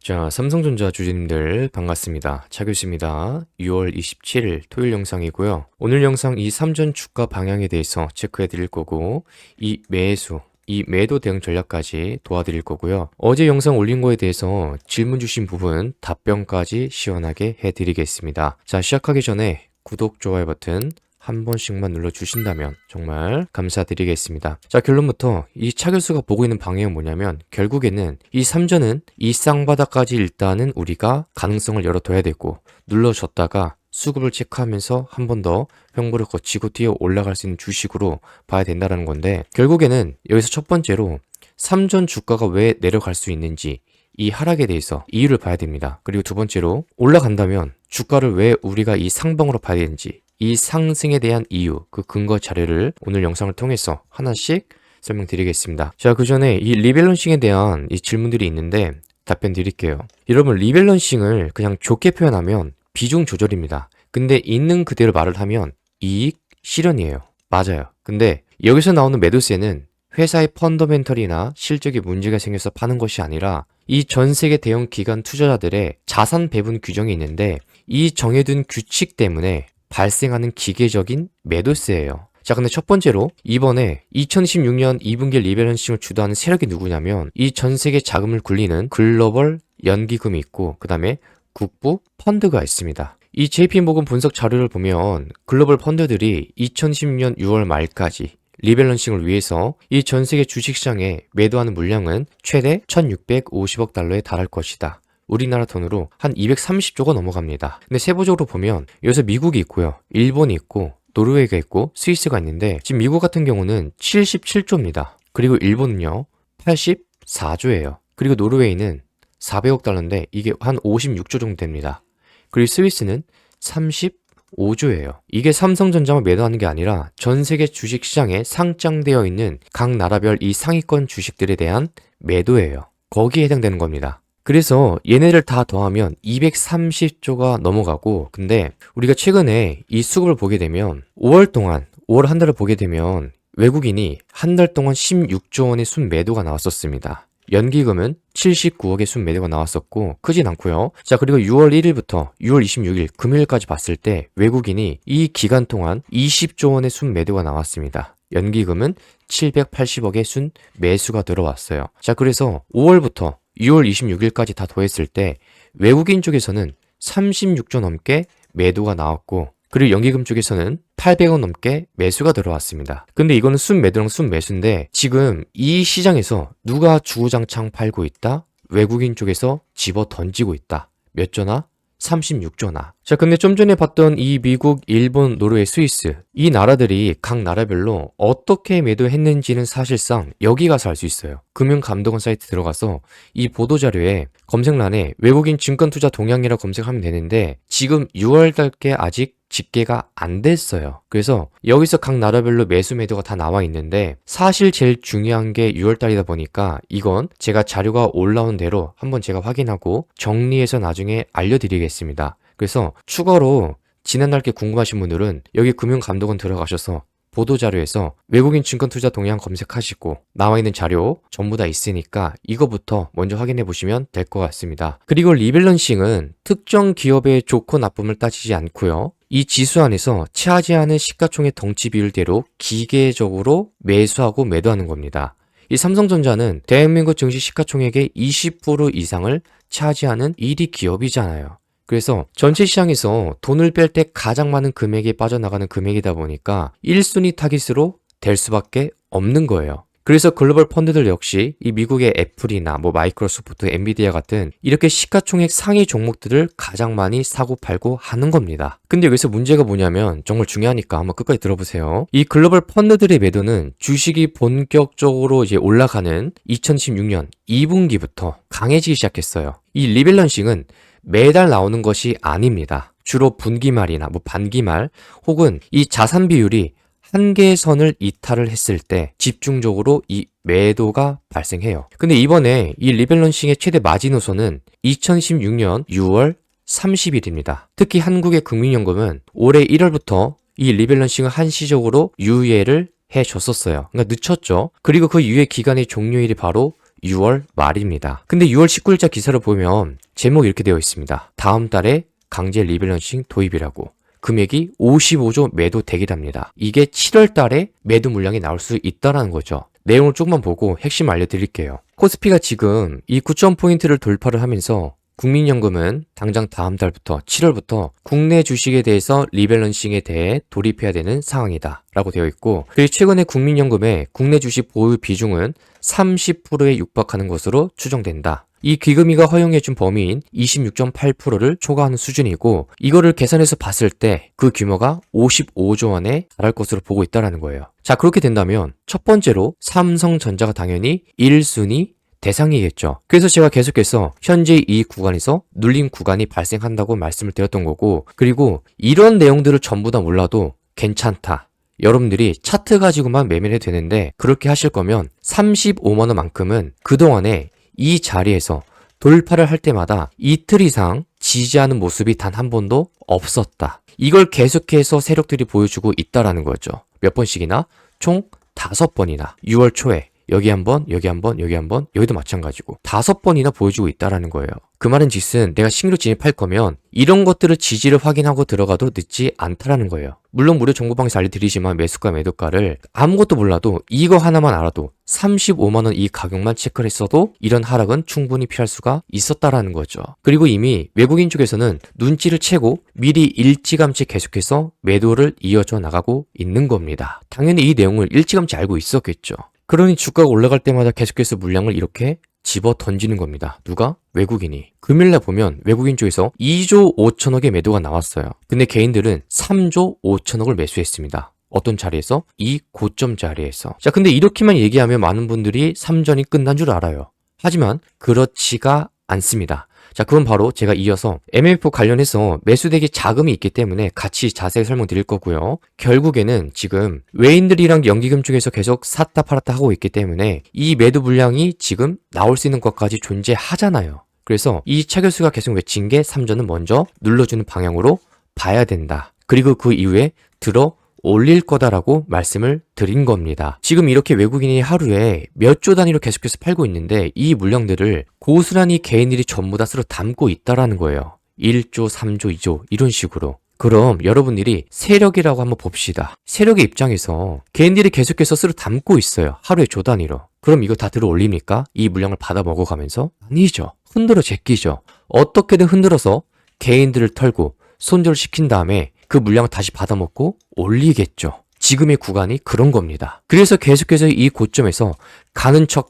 자, 삼성전자 주주님들 반갑습니다. 차 교수입니다. 6월 27일 토요일 영상이고요. 오늘 영상 이 삼전 주가 방향에 대해서 체크해 드릴 거고, 이 매수, 이 매도 대응 전략까지 도와드릴 거고요. 어제 영상 올린 거에 대해서 질문 주신 부분 답변까지 시원하게 해드리겠습니다. 자, 시작하기 전에 구독, 좋아요 버튼 한 번씩만 눌러주신다면 정말 감사드리겠습니다. 자, 결론부터 이 차 교수가 보고 있는 방향은 뭐냐면 결국에는 이 삼전은 이 쌍바닥까지 일단은 우리가 가능성을 열어둬야 되고, 눌러줬다가 수급을 체크하면서 한 번 더 횡보를 거치고 뛰어 올라갈 수 있는 주식으로 봐야 된다는 건데, 결국에는 여기서 첫 번째로 삼전 주가가 왜 내려갈 수 있는지, 이 하락에 대해서 이유를 봐야 됩니다. 그리고 두 번째로 올라간다면 주가를 왜 우리가 이 상방으로 봐야 되는지, 이 상승에 대한 이유, 그 근거 자료를 오늘 영상을 통해서 하나씩 설명드리겠습니다. 자, 그 전에 이 리밸런싱에 대한 이 질문들이 있는데 답변 드릴게요. 여러분, 리밸런싱을 그냥 좋게 표현하면 비중 조절입니다. 근데 있는 그대로 말을 하면 이익 실현이에요. 맞아요. 근데 여기서 나오는 매도세는 회사의 펀더멘털이나 실적에 문제가 생겨서 파는 것이 아니라 이 전 세계 대형 기관 투자자들의 자산 배분 규정이 있는데, 이 정해둔 규칙 때문에 발생하는 기계적인 매도세예요. 자, 근데 첫 번째로 이번에 2016년 2분기 리밸런싱을 주도하는 세력이 누구냐면 이 전 세계 자금을 굴리는 글로벌 연기금이 있고, 그 다음에 국부 펀드가 있습니다. 이 JP모건 분석 자료를 보면 글로벌 펀드들이 2016년 6월 말까지 리밸런싱을 위해서 이 전 세계 주식시장에 매도하는 물량은 최대 1650억 달러에 달할 것이다. 우리나라 돈으로 한 230조가 넘어갑니다. 근데 세부적으로 보면 여기서 미국이 있고요, 일본이 있고, 노르웨이가 있고, 스위스가 있는데, 지금 미국 같은 경우는 77조입니다. 그리고 일본은요 84조예요. 그리고 노르웨이는 400억 달러인데 이게 한 56조 정도 됩니다. 그리고 스위스는 35조예요. 이게 삼성전자만 매도하는 게 아니라 전 세계 주식시장에 상장되어 있는 각 나라별 이 상위권 주식들에 대한 매도예요. 거기에 해당되는 겁니다. 그래서 얘네를 다 더하면 230조가 넘어가고, 근데 우리가 최근에 이 수급을 보게 되면 5월 한 달을 보게 되면 외국인이 한 달 동안 16조 원의 순매도가 나왔었습니다. 연기금은 79억의 순매도가 나왔었고 크진 않고요. 자, 그리고 6월 1일부터 6월 26일 금요일까지 봤을 때 외국인이 이 기간 동안 20조 원의 순매도가 나왔습니다. 연기금은 780억의 순매수가 들어왔어요. 자, 그래서 5월부터 6월 26일까지 다 더했을 때 외국인 쪽에서는 36조 넘게 매도가 나왔고, 그리고 연기금 쪽에서는 800억 넘게 매수가 들어왔습니다. 근데 이거는 순매도랑 순매수인데, 지금 이 시장에서 누가 주구장창 팔고 있다? 외국인 쪽에서 집어 던지고 있다. 몇 조나? 36조나. 자, 근데 좀 전에 봤던 이 미국, 일본, 노르웨이, 스위스, 이 나라들이 각 나라별로 어떻게 매도했는지는 사실상 여기 가서 알 수 있어요. 금융감독원 사이트 들어가서 이 보도자료에 검색란에 외국인 증권투자 동향이라고 검색하면 되는데, 지금 6월 달께 아직 집계가 안 됐어요. 그래서 여기서 각 나라별로 매수 매도가 다 나와 있는데, 사실 제일 중요한 게 6월 달이다 보니까 이건 제가 자료가 올라온 대로 한번 제가 확인하고 정리해서 나중에 알려드리겠습니다. 그래서 추가로 지난달께 궁금하신 분들은 여기 금융감독원 들어가셔서 보도자료에서 외국인 증권투자 동향 검색하시고 나와 있는 자료 전부 다 있으니까 이거부터 먼저 확인해 보시면 될 것 같습니다. 그리고 리밸런싱은 특정 기업의 좋고 나쁨을 따지지 않고요, 이 지수 안에서 차지하는 시가총액 덩치 비율대로 기계적으로 매수하고 매도하는 겁니다. 이 삼성전자는 대한민국 증시 시가총액의 20% 이상을 차지하는 1위 기업이잖아요. 그래서 전체 시장에서 돈을 뺄 때 가장 많은 금액이 빠져나가는 금액이다 보니까 1순위 타깃으로 될 수밖에 없는 거예요. 그래서 글로벌 펀드들 역시 이 미국의 애플이나 마이크로소프트, 엔비디아 같은 이렇게 시가총액 상위 종목들을 가장 많이 사고 팔고 하는 겁니다. 근데 여기서 문제가 뭐냐면, 정말 중요하니까 한번 끝까지 들어보세요. 이 글로벌 펀드들의 매도는 주식이 본격적으로 이제 올라가는 2016년 2분기부터 강해지기 시작했어요. 이 리밸런싱은 매달 나오는 것이 아닙니다. 주로 분기말이나 반기말, 혹은 이 자산 비율이 한계선을 이탈을 했을 때 집중적으로 이 매도가 발생해요. 근데 이번에 이 리밸런싱의 최대 마지노선은 2016년 6월 30일입니다. 특히 한국의 국민연금은 올해 1월부터 이 리밸런싱을 한시적으로 유예를 해줬었어요. 그러니까 늦췄죠. 그리고 그 유예 기간의 종료일이 바로 6월 말입니다. 근데 6월 19일자 기사를 보면 제목이 이렇게 되어 있습니다. 다음 달에 강제 리밸런싱 도입이라고. 금액이 55조 매도 대기랍니다. 이게 7월 달에 매도 물량이 나올 수 있다라는 거죠. 내용을 조금만 보고 핵심 알려드릴게요. 코스피가 지금 이 9,000포인트를 돌파를 하면서 국민연금은 당장 다음 달부터 7월부터 국내 주식에 대해서 리밸런싱에 대해 돌입해야 되는 상황이다 라고 되어 있고, 그리고 최근에 국민연금의 국내 주식 보유 비중은 30%에 육박하는 것으로 추정된다. 이 기금이가 허용해준 범위인 26.8%를 초과하는 수준이고, 이거를 계산해서 봤을 때 그 규모가 55조 원에 달할 것으로 보고 있다는 거예요. 자, 그렇게 된다면 첫 번째로 삼성전자가 당연히 1순위 대상이겠죠. 그래서 제가 계속해서 현재 이 구간에서 눌림 구간이 발생한다고 말씀을 드렸던 거고, 그리고 이런 내용들을 전부 다 몰라도 괜찮다. 여러분들이 차트 가지고만 매매를 해도 되는데, 그렇게 하실 거면 35만 원만큼은 그동안에 이 자리에서 돌파를 할 때마다 이틀 이상 지지하는 모습이 단 한 번도 없었다. 이걸 계속해서 세력들이 보여주고 있다라는 거죠. 몇 번씩이나? 총 5번이나 6월 초에 여기 한 번, 여기 한 번, 여기 한 번, 여기도 마찬가지고 5번이나 보여주고 있다라는 거예요. 그 말은 즉슨 내가 신규로 진입할 거면 이런 것들을 지지를 확인하고 들어가도 늦지 않다라는 거예요. 물론 무료 정보방에서 알려드리지만 매수가 매도가를 아무것도 몰라도 이거 하나만 알아도 35만 원 이 가격만 체크를 했어도 이런 하락은 충분히 피할 수가 있었다라는 거죠. 그리고 이미 외국인 쪽에서는 눈치를 채고 미리 일찌감치 계속해서 매도를 이어져 나가고 있는 겁니다. 당연히 이 내용을 일찌감치 알고 있었겠죠. 그러니 주가가 올라갈 때마다 계속해서 물량을 이렇게 집어 던지는 겁니다. 누가? 외국인이. 금일날 보면 외국인 쪽에서 2조 5천억의 매도가 나왔어요. 근데 개인들은 3조 5천억을 매수했습니다. 어떤 자리에서? 이 고점 자리에서. 자, 근데 이렇게만 얘기하면 많은 분들이 삼전이 끝난 줄 알아요. 하지만 그렇지가 않습니다. 자, 그건 바로 제가 이어서 MMF 관련해서 매수대기 자금이 있기 때문에 같이 자세히 설명드릴 거고요. 결국에는 지금 외인들이랑 연기금 쪽에서 계속 샀다 팔았다 하고 있기 때문에 이 매도 물량이 지금 나올 수 있는 것까지 존재하잖아요. 그래서 이 차 교수가 계속 외친 게 삼전은 먼저 눌러주는 방향으로 봐야 된다. 그리고 그 이후에 들어 올릴 거다라고 말씀을 드린 겁니다. 지금 이렇게 외국인이 하루에 몇 조 단위로 계속해서 팔고 있는데 이 물량들을 고스란히 개인들이 전부 다 쓸어 담고 있다라는 거예요. 1조, 3조, 2조 이런 식으로. 그럼 여러분들이 세력이라고 한번 봅시다. 세력의 입장에서 개인들이 계속해서 쓸어 담고 있어요. 하루에 조 단위로. 그럼 이거 다 들어 올립니까? 이 물량을 받아 먹어가면서? 아니죠. 흔들어 제끼죠. 어떻게든 흔들어서 개인들을 털고 손절을 시킨 다음에 그 물량을 다시 받아먹고 올리겠죠. 지금의 구간이 그런 겁니다. 그래서 계속해서 이 고점에서 가는 척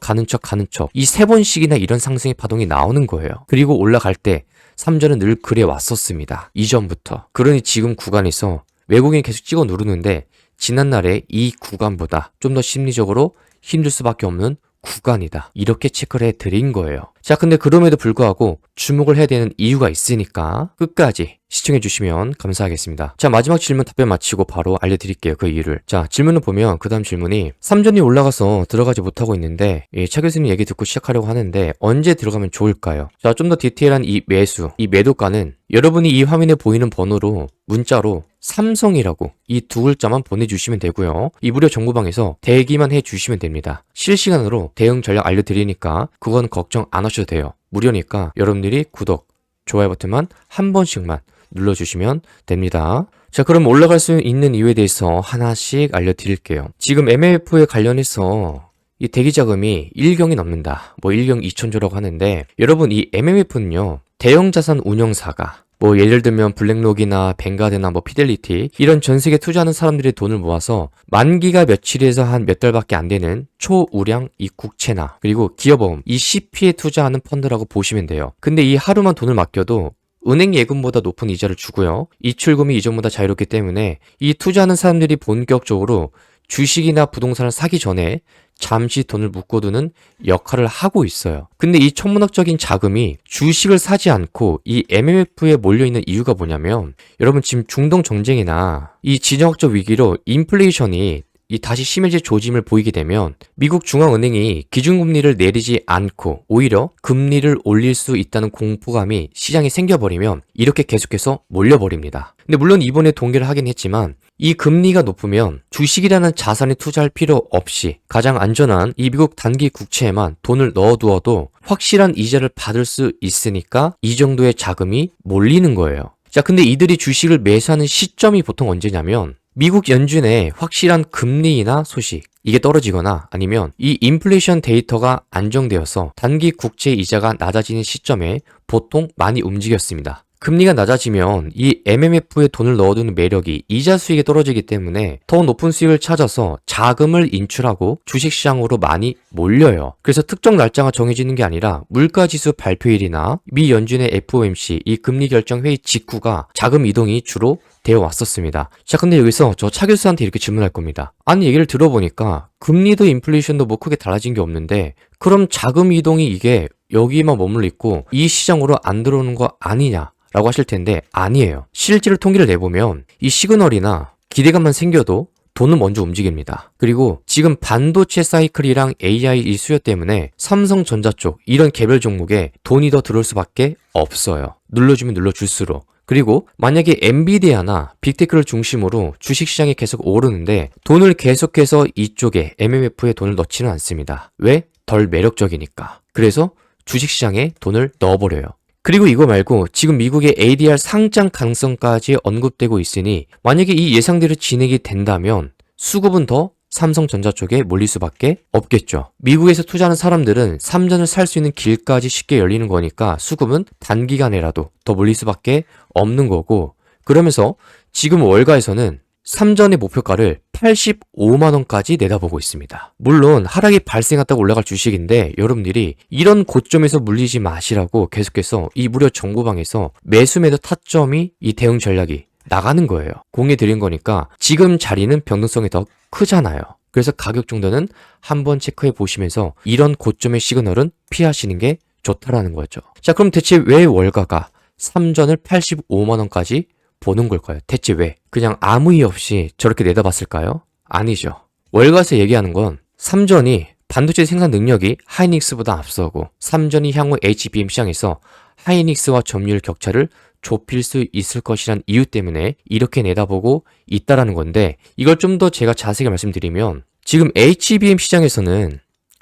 이 3번씩이나 이런 상승의 파동이 나오는 거예요. 그리고 올라갈 때 삼전은 늘 그래 왔었습니다. 이전부터. 그러니 지금 구간에서 외국인이 계속 찍어 누르는데 지난날에 이 구간보다 좀 더 심리적으로 힘들 수밖에 없는 구간이다. 이렇게 체크를 해드린 거예요. 자, 근데 그럼에도 불구하고 주목을 해야 되는 이유가 있으니까 끝까지 시청해주시면 감사하겠습니다. 자, 마지막 질문 답변 마치고 바로 알려드릴게요. 그 이유를. 자, 질문을 보면 그 다음 질문이 삼전이 올라가서 들어가지 못하고 있는데 차 교수님 얘기 듣고 시작하려고 하는데 언제 들어가면 좋을까요? 자, 좀 더 디테일한 이 매수, 이 매도가는 여러분이 이 화면에 보이는 번호로 문자로 삼성이라고 이 두 글자만 보내주시면 되고요. 이 무료 정보방에서 대기만 해주시면 됩니다. 실시간으로 대응 전략 알려드리니까 그건 걱정 안 하셔도 돼요. 무료니까 여러분들이 구독, 좋아요 버튼만 한 번씩만 눌러주시면 됩니다. 자, 그럼 올라갈 수 있는 이유에 대해서 하나씩 알려드릴게요. 지금 MMF에 관련해서 이 대기 자금이 1경이 넘는다. 뭐 1경 2천조라고 하는데 여러분 이 MMF는요. 대형 자산 운영사가 뭐 예를 들면 블랙록이나 뱅가드나 뭐 피델리티 이런 전 세계 투자하는 사람들의 돈을 모아서 만기가 며칠에서 한 몇 달밖에 안 되는 초우량 이 국채나 그리고 기업보험 이 CP에 투자하는 펀드라고 보시면 돼요. 근데 이 하루만 돈을 맡겨도 은행 예금보다 높은 이자를 주고요. 이출금이 이전보다 자유롭기 때문에 이 투자하는 사람들이 본격적으로 주식이나 부동산을 사기 전에 잠시 돈을 묶어두는 역할을 하고 있어요. 근데 이 천문학적인 자금이 주식을 사지 않고 이 MMF에 몰려있는 이유가 뭐냐면 여러분 지금 중동 전쟁이나 이 지정학적 위기로 인플레이션이 다시 심해질 조짐을 보이게 되면 미국 중앙은행이 기준금리를 내리지 않고 오히려 금리를 올릴 수 있다는 공포감이 시장에 생겨버리면 이렇게 계속해서 몰려버립니다. 근데 물론 이번에 동결을 하긴 했지만 이 금리가 높으면 주식이라는 자산에 투자할 필요 없이 가장 안전한 이 미국 단기 국채에만 돈을 넣어두어도 확실한 이자를 받을 수 있으니까 이 정도의 자금이 몰리는 거예요. 자, 근데 이들이 주식을 매수하는 시점이 보통 언제냐면 미국 연준의 확실한 금리나 소식, 이게 떨어지거나 아니면 이 인플레이션 데이터가 안정되어서 단기 국채 이자가 낮아지는 시점에 보통 많이 움직였습니다. 금리가 낮아지면 이 MMF에 돈을 넣어두는 매력이 이자 수익이 떨어지기 때문에 더 높은 수익을 찾아서 자금을 인출하고 주식시장으로 많이 몰려요. 그래서 특정 날짜가 정해지는 게 아니라 물가지수 발표일이나 미 연준의 FOMC 이 금리 결정 회의 직후가 자금 이동이 주로 되어 왔었습니다. 자, 근데 여기서 저 차 교수한테 이렇게 질문할 겁니다. 아니, 얘기를 들어보니까 금리도 인플레이션도 뭐 크게 달라진 게 없는데 그럼 자금 이동이 이게 여기만 머물러 있고 이 시장으로 안 들어오는 거 아니냐? 라고 하실 텐데 아니에요. 실제로 통계를 내보면 이 시그널이나 기대감만 생겨도 돈은 먼저 움직입니다. 그리고 지금 반도체 사이클이랑 AI 이 수요 때문에 삼성전자 쪽 이런 개별 종목에 돈이 더 들어올 수밖에 없어요. 눌러주면 눌러줄수록. 그리고 만약에 엔비디아나 빅테크를 중심으로 주식시장이 계속 오르는데 돈을 계속해서 이쪽에 MMF에 돈을 넣지는 않습니다. 왜? 덜 매력적이니까. 그래서 주식시장에 돈을 넣어버려요. 그리고 이거 말고 지금 미국의 ADR 상장 가능성까지 언급되고 있으니 만약에 이 예상대로 진행이 된다면 수급은 더 삼성전자 쪽에 몰릴 수밖에 없겠죠. 미국에서 투자하는 사람들은 삼전을 살 수 있는 길까지 쉽게 열리는 거니까 수급은 단기간에라도 더 몰릴 수밖에 없는 거고 그러면서 지금 월가에서는 삼전의 목표가를 85만 원까지 내다보고 있습니다. 물론 하락이 발생했다고 올라갈 주식인데 여러분들이 이런 고점에서 물리지 마시라고 계속해서 이 무료 정보방에서 매수 매도 타점이 이 대응 전략이 나가는 거예요. 공유 드린 거니까 지금 자리는 변동성이 더 크잖아요. 그래서 가격 정도는 한번 체크해 보시면서 이런 고점의 시그널은 피하시는 게 좋다라는 거죠. 자, 그럼 대체 왜 월가가 삼전을 85만 원까지 보는 걸까요? 대체 왜? 그냥 아무 이유 없이 저렇게 내다봤을까요? 아니죠. 월가에서 얘기하는 건 삼전이 반도체 생산 능력이 하이닉스보다 앞서고 삼전이 향후 HBM 시장에서 하이닉스와 점유율 격차를 좁힐 수 있을 것이란 이유 때문에 이렇게 내다보고 있다라는 건데 이걸 좀 더 제가 자세히 말씀드리면 지금 HBM 시장에서는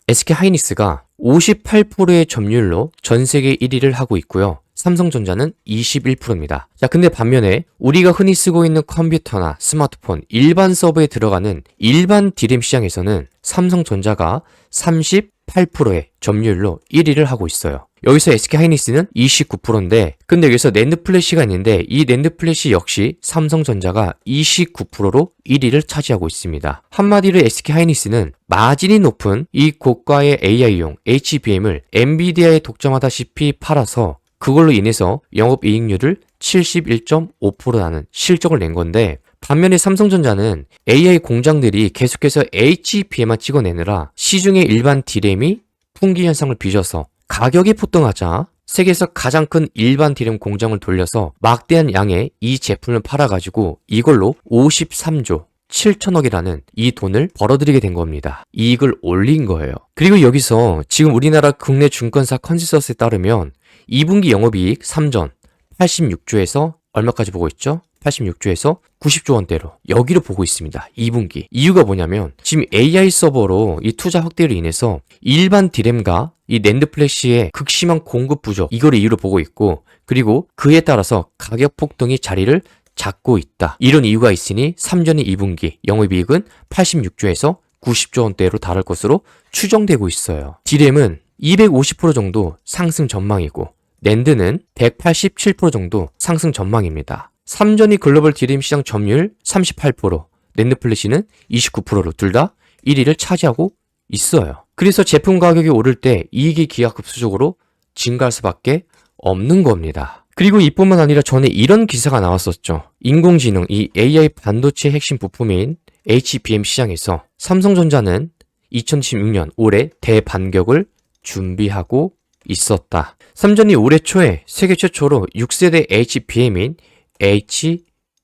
SK 하이닉스가 58%의 점유율로 전 세계 1위를 하고 있고요. 삼성전자는 21%입니다. 자, 근데 반면에 우리가 흔히 쓰고 있는 컴퓨터나 스마트폰, 일반 서버에 들어가는 일반 D램 시장에서는 삼성전자가 38%의 점유율로 1위를 하고 있어요. 여기서 SK 하이닉스는 29%인데 근데 여기서 낸드 플래시가 있는데 이 낸드 플래시 역시 삼성전자가 29%로 1위를 차지하고 있습니다. 한마디로 SK 하이닉스는 마진이 높은 이 고가의 AI용 HBM을 엔비디아에 독점하다시피 팔아서 그걸로 인해서 영업이익률을 71.5%라는 실적을 낸 건데 반면에 삼성전자는 AI 공장들이 계속해서 HBM만 찍어내느라 시중의 일반 D램이 풍기 현상을 빚어서 가격이 폭등하자 세계에서 가장 큰 일반 D램 공장을 돌려서 막대한 양의 이 제품을 팔아가지고 이걸로 53조 7천억이라는 이 돈을 벌어들이게 된 겁니다. 이익을 올린 거예요. 그리고 여기서 지금 우리나라 국내 증권사 컨센서스에 따르면 2분기 영업이익 3전 86조에서 얼마까지 보고 있죠? 86조에서 90조 원대로 여기로 보고 있습니다. 2분기. 이유가 뭐냐면 지금 AI 서버로 이 투자 확대로 인해서 일반 D램과 이 낸드 플래시의 극심한 공급 부족 이거를 이유로 보고 있고 그리고 그에 따라서 가격 폭등이 자리를 잡고 있다. 이런 이유가 있으니 3전의 2분기 영업이익은 86조에서 90조 원대로 달할 것으로 추정되고 있어요. D램은 250% 정도 상승 전망이고 낸드는 187% 정도 상승 전망입니다. 3전이 글로벌 D램 시장 점유율 38%, 낸드 플래시는 29%로 둘 다 1위를 차지하고 있어요. 그래서 제품 가격이 오를 때 이익이 기하급수적으로 증가할 수밖에 없는 겁니다. 그리고 이뿐만 아니라 전에 이런 기사가 나왔었죠. 인공지능, 이 AI 반도체 핵심 부품인 HBM 시장에서 삼성전자는 2016년 올해 대반격을 준비하고 있었다. 삼전이 올해 초에 세계 최초로 6세대 HBM인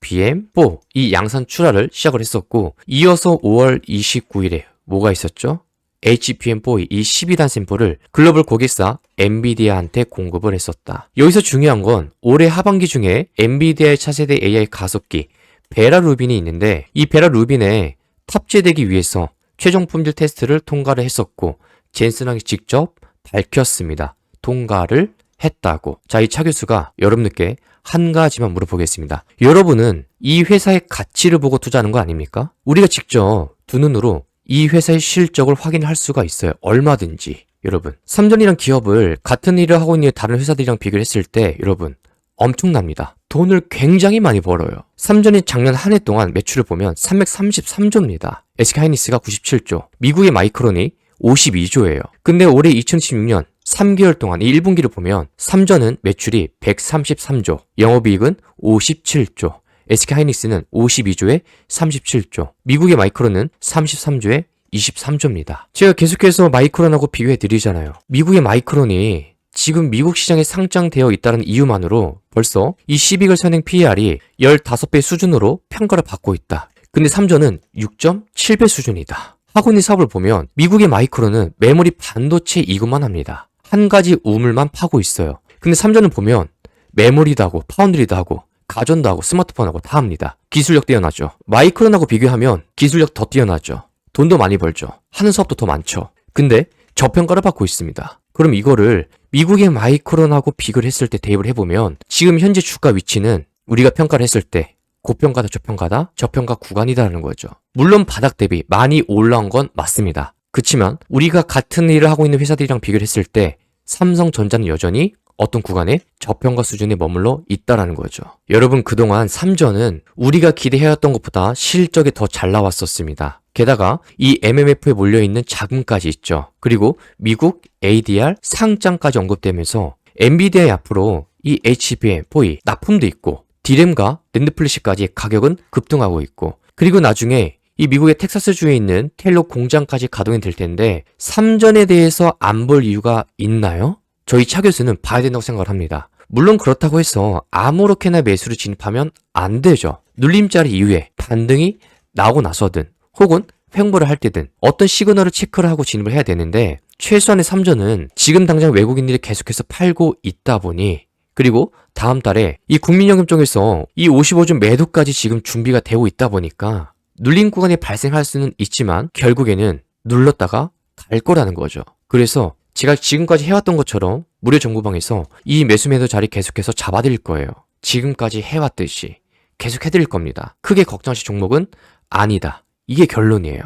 HBM4 이 양산 출하를 시작을 했었고 이어서 5월 29일에 뭐가 있었죠? HBM4 이 12단 샘플을 글로벌 고객사 엔비디아한테 공급을 했었다. 여기서 중요한 건 올해 하반기 중에 엔비디아의 차세대 AI 가속기 베라 루빈이 있는데 이 베라 루빈에 탑재되기 위해서 최종 품질 테스트를 통과를 했었고 젠슨왕이 직접 밝혔습니다. 통과를 했다고. 자, 이 차 교수가 여러분들께 한 가지만 물어보겠습니다. 여러분은 이 회사의 가치를 보고 투자하는 거 아닙니까? 우리가 직접 두 눈으로 이 회사의 실적을 확인할 수가 있어요. 얼마든지. 여러분, 삼전이란 기업을 같은 일을 하고 있는 다른 회사들이랑 비교를 했을 때 여러분 엄청납니다. 돈을 굉장히 많이 벌어요. 삼전이 작년 한 해 동안 매출을 보면 333조입니다. SK하이닉스가 97조, 미국의 마이크론이 52조예요. 근데 올해 2016년 3개월 동안 이 1분기를 보면 삼전은 매출이 133조, 영업이익은 57조, SK하이닉스는 52조에 37조, 미국의 마이크론은 33조에 23조입니다. 제가 계속해서 마이크론하고 비교해 드리잖아요. 미국의 마이크론이 지금 미국 시장에 상장되어 있다는 이유만으로 벌써 이 12개월 선행 PER이 15배 수준으로 평가를 받고 있다. 근데 삼전은 6.7배 수준이다. 하고 있는 사업을 보면 미국의 마이크론은 메모리 반도체 이것만 합니다. 한 가지 우물만 파고 있어요. 근데 삼전은 보면 메모리도 하고 파운드리도 하고 가전도 하고 스마트폰하고 다 합니다. 기술력 뛰어나죠. 마이크론하고 비교하면 기술력 더 뛰어나죠. 돈도 많이 벌죠. 하는 사업도 더 많죠. 근데 저평가를 받고 있습니다. 그럼 이거를 미국의 마이크론하고 비교를 했을 때 대입을 해보면 지금 현재 주가 위치는 우리가 평가를 했을 때 고평가다 저평가다 저평가 구간이다라는 거죠. 물론 바닥 대비 많이 올라온 건 맞습니다. 그렇지만 우리가 같은 일을 하고 있는 회사들이랑 비교를 했을 때 삼성전자는 여전히 어떤 구간에 저평가 수준에 머물러 있다라는 거죠. 여러분 그동안 삼전은 우리가 기대해왔던 것보다 실적이 더 잘 나왔었습니다. 게다가 이 MMF에 몰려있는 자금까지 있죠. 그리고 미국 ADR 상장까지 언급되면서 엔비디아의 앞으로 이 HBM4 납품도 있고 디램과 랜드플래시까지 가격은 급등하고 있고 그리고 나중에 이 미국의 텍사스주에 있는 텔로 공장까지 가동이 될 텐데 삼전에 대해서 안 볼 이유가 있나요? 저희 차 교수는 봐야 된다고 생각을 합니다. 물론 그렇다고 해서 아무렇게나 매수를 진입하면 안 되죠. 눌림자리 이후에 반등이 나오고 나서든 혹은 횡보를 할 때든 어떤 시그널을 체크를 하고 진입을 해야 되는데 최소한의 삼전은 지금 당장 외국인들이 계속해서 팔고 있다 보니 그리고 다음 달에 이 국민연금 쪽에서 이 55주 매도까지 지금 준비가 되고 있다 보니까 눌림 구간이 발생할 수는 있지만 결국에는 눌렀다가 갈 거라는 거죠. 그래서 제가 지금까지 해왔던 것처럼 무료 정보방에서 이 매수 매도 자리 계속해서 잡아드릴 거예요. 지금까지 해왔듯이 계속 해드릴 겁니다. 크게 걱정하실 종목은 아니다. 이게 결론이에요.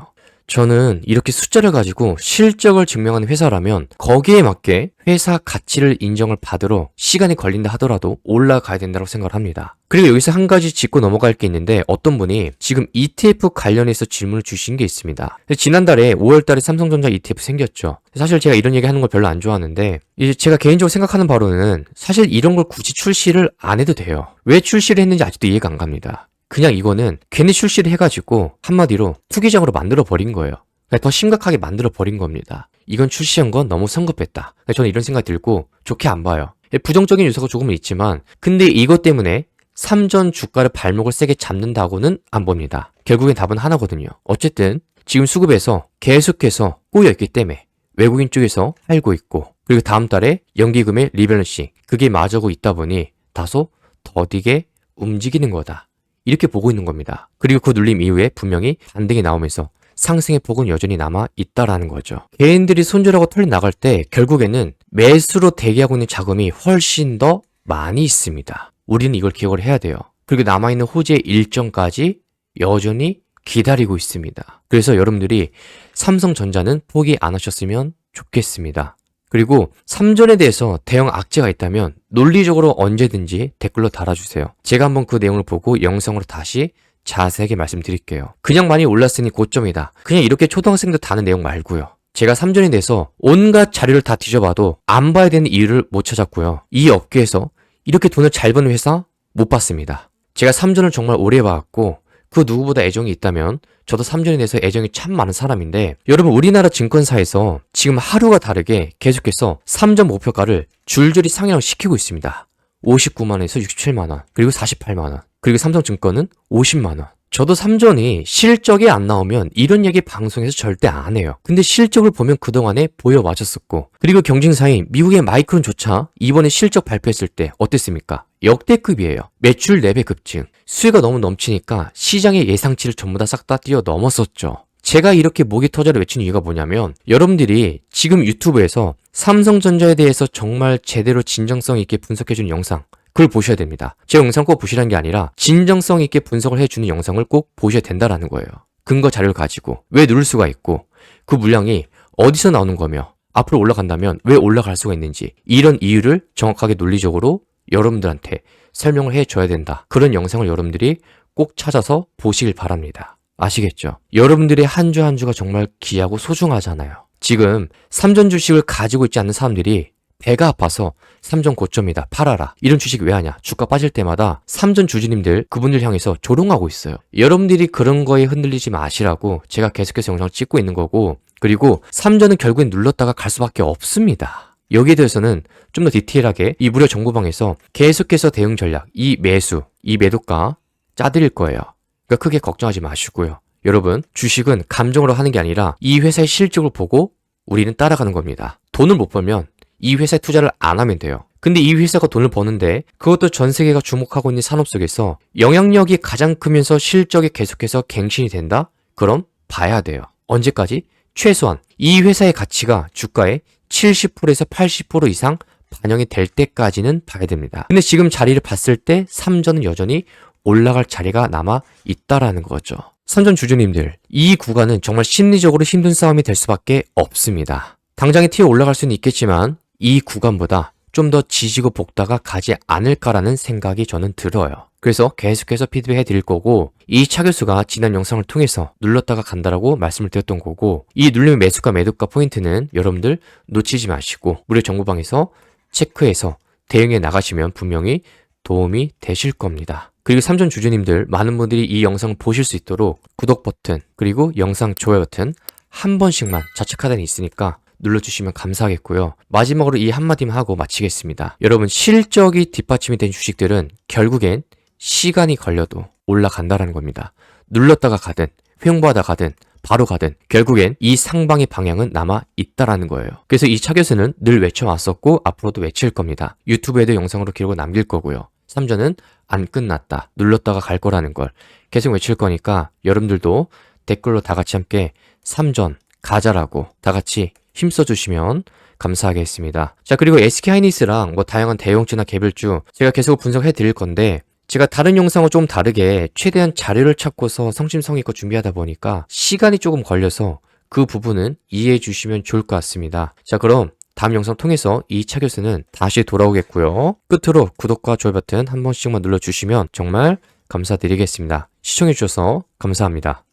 저는 이렇게 숫자를 가지고 실적을 증명하는 회사라면 거기에 맞게 회사 가치를 인정을 받으러 시간이 걸린다 하더라도 올라가야 된다고 생각을 합니다. 그리고 여기서 한 가지 짚고 넘어갈 게 있는데 어떤 분이 지금 ETF 관련해서 질문을 주신 게 있습니다. 지난달에 5월달에 삼성전자 ETF 생겼죠. 사실 제가 이런 얘기 하는 걸 별로 안 좋아하는데 이제 제가 개인적으로 생각하는 바로는 사실 이런 걸 굳이 출시를 안 해도 돼요. 왜 출시를 했는지 아직도 이해가 안 갑니다. 그냥 이거는 괜히 출시를 해가지고 한마디로 투기장으로 만들어버린 거예요. 더 심각하게 만들어버린 겁니다. 이건 출시한 건 너무 성급했다. 저는 이런 생각이 들고 좋게 안 봐요. 부정적인 요소가 조금은 있지만 근데 이것 때문에 삼전 주가를 발목을 세게 잡는다고는 안 봅니다. 결국엔 답은 하나거든요. 어쨌든 지금 수급에서 계속해서 꼬여있기 때문에 외국인 쪽에서 팔고 있고 그리고 다음 달에 연기금의 리밸런싱 그게 맞아오고 있다 보니 다소 더디게 움직이는 거다. 이렇게 보고 있는 겁니다. 그리고 그 눌림 이후에 분명히 반등이 나오면서 상승의 폭은 여전히 남아 있다라는 거죠. 개인들이 손절하고 털려 나갈 때 결국에는 매수로 대기하고 있는 자금이 훨씬 더 많이 있습니다. 우리는 이걸 기억을 해야 돼요. 그리고 남아있는 호재의 일정까지 여전히 기다리고 있습니다. 그래서 여러분들이 삼성전자는 포기 안 하셨으면 좋겠습니다. 그리고 삼전에 대해서 대형 악재가 있다면 논리적으로 언제든지 댓글로 달아주세요. 제가 한번 그 내용을 보고 영상으로 다시 자세하게 말씀드릴게요. 그냥 많이 올랐으니 고점이다. 그냥 이렇게 초등학생도 다는 내용 말고요. 제가 삼전에 대해서 온갖 자료를 다 뒤져봐도 안 봐야 되는 이유를 못 찾았고요. 이 업계에서 이렇게 돈을 잘 버는 회사 못 봤습니다. 제가 삼전을 정말 오래 봐왔고 그 누구보다 애정이 있다면 저도 삼전에 대해서 애정이 참 많은 사람인데 여러분 우리나라 증권사에서 지금 하루가 다르게 계속해서 삼전 목표가를 줄줄이 상향을 시키고 있습니다. 59만원에서 67만원, 그리고 48만원, 그리고 삼성증권은 50만원. 저도 삼전이 실적이 안 나오면 이런 얘기 방송에서 절대 안 해요. 근데 실적을 보면 그동안에 보여와줬었고, 그리고 경쟁사인 미국의 마이크론조차 이번에 실적 발표했을 때 어땠습니까? 역대급이에요. 매출 4배 급증, 수혜가 너무 넘치니까 시장의 예상치를 전부 다 싹 다 뛰어넘었었죠. 제가 이렇게 목이 터져라 외치는 이유가 뭐냐면, 여러분들이 지금 유튜브에서 삼성전자에 대해서 정말 제대로 진정성 있게 분석해주는 영상, 그걸 보셔야 됩니다. 제 영상 꼭 보시라는 게 아니라 진정성 있게 분석을 해주는 영상을 꼭 보셔야 된다라는 거예요. 근거 자료를 가지고 왜 누를 수가 있고, 그 물량이 어디서 나오는 거며, 앞으로 올라간다면 왜 올라갈 수가 있는지, 이런 이유를 정확하게 논리적으로 여러분들한테 설명을 해줘야 된다. 그런 영상을 여러분들이 꼭 찾아서 보시길 바랍니다. 아시겠죠? 여러분들의 한 주 한 주가 정말 귀하고 소중하잖아요. 지금 삼전 주식을 가지고 있지 않는 사람들이 배가 아파서 삼전 고점이다, 팔아라, 이런 주식 왜 하냐, 주가 빠질 때마다 삼전 주주님들, 그분들 향해서 조롱하고 있어요. 여러분들이 그런 거에 흔들리지 마시라고 제가 계속해서 영상을 찍고 있는 거고, 그리고 삼전은 결국엔 눌렀다가 갈 수밖에 없습니다. 여기에 대해서는 좀 더 디테일하게 이 무료 정보방에서 계속해서 대응 전략, 이 매수, 이 매도가 짜드릴 거예요. 그러니까 크게 걱정하지 마시고요. 여러분, 주식은 감정으로 하는 게 아니라 이 회사의 실적을 보고 우리는 따라가는 겁니다. 돈을 못 벌면 이 회사에 투자를 안 하면 돼요. 근데 이 회사가 돈을 버는데, 그것도 전 세계가 주목하고 있는 산업 속에서 영향력이 가장 크면서 실적이 계속해서 갱신이 된다? 그럼 봐야 돼요. 언제까지? 최소한 이 회사의 가치가 주가의 70%에서 80% 이상 반영이 될 때까지는 봐야 됩니다. 근데 지금 자리를 봤을 때 삼전은 여전히 올라갈 자리가 남아 있다라는 거죠. 삼전 주주님들, 이 구간은 정말 심리적으로 힘든 싸움이 될 수밖에 없습니다. 당장에 튀어 올라갈 수는 있겠지만 이 구간보다 좀 더 지지고 볶다가 가지 않을까라는 생각이 저는 들어요. 그래서 계속해서 피드백 해드릴 거고, 이 차교수가 지난 영상을 통해서 눌렀다가 간다라고 말씀을 드렸던 거고, 이 눌림의 매수가 매도가 포인트는 여러분들 놓치지 마시고 무료 정보방에서 체크해서 대응해 나가시면 분명히 도움이 되실 겁니다. 그리고 삼전 주주님들, 많은 분들이 이 영상을 보실 수 있도록 구독 버튼, 그리고 영상 좋아요 버튼 한 번씩만 좌측 하단에 있으니까 눌러주시면 감사하겠고요. 마지막으로 이 한마디만 하고 마치겠습니다. 여러분, 실적이 뒷받침이 된 주식들은 결국엔 시간이 걸려도 올라간다라는 겁니다. 눌렀다가 가든 횡보하다 가든 바로 가든 결국엔 이 상방의 방향은 남아 있다라는 거예요. 그래서 이 차교수는 늘 외쳐왔었고 앞으로도 외칠 겁니다. 유튜브에도 영상으로 기록을 남길 거고요. 삼전은 안 끝났다, 눌렀다가 갈 거라는 걸 계속 외칠 거니까 여러분들도 댓글로 다 같이 함께 삼전 가자라고 다 같이 힘써주시면 감사하겠습니다. 자, 그리고 SK하이닉스랑 뭐 다양한 대형주나 개별주 제가 계속 분석해 드릴 건데, 제가 다른 영상과 좀 다르게 최대한 자료를 찾고서 성심성의껏 준비하다 보니까 시간이 조금 걸려서 그 부분은 이해해 주시면 좋을 것 같습니다. 자, 그럼 다음 영상 통해서 이 차 교수는 다시 돌아오겠고요. 끝으로 구독과 좋아요 버튼 한 번씩만 눌러주시면 정말 감사드리겠습니다. 시청해 주셔서 감사합니다.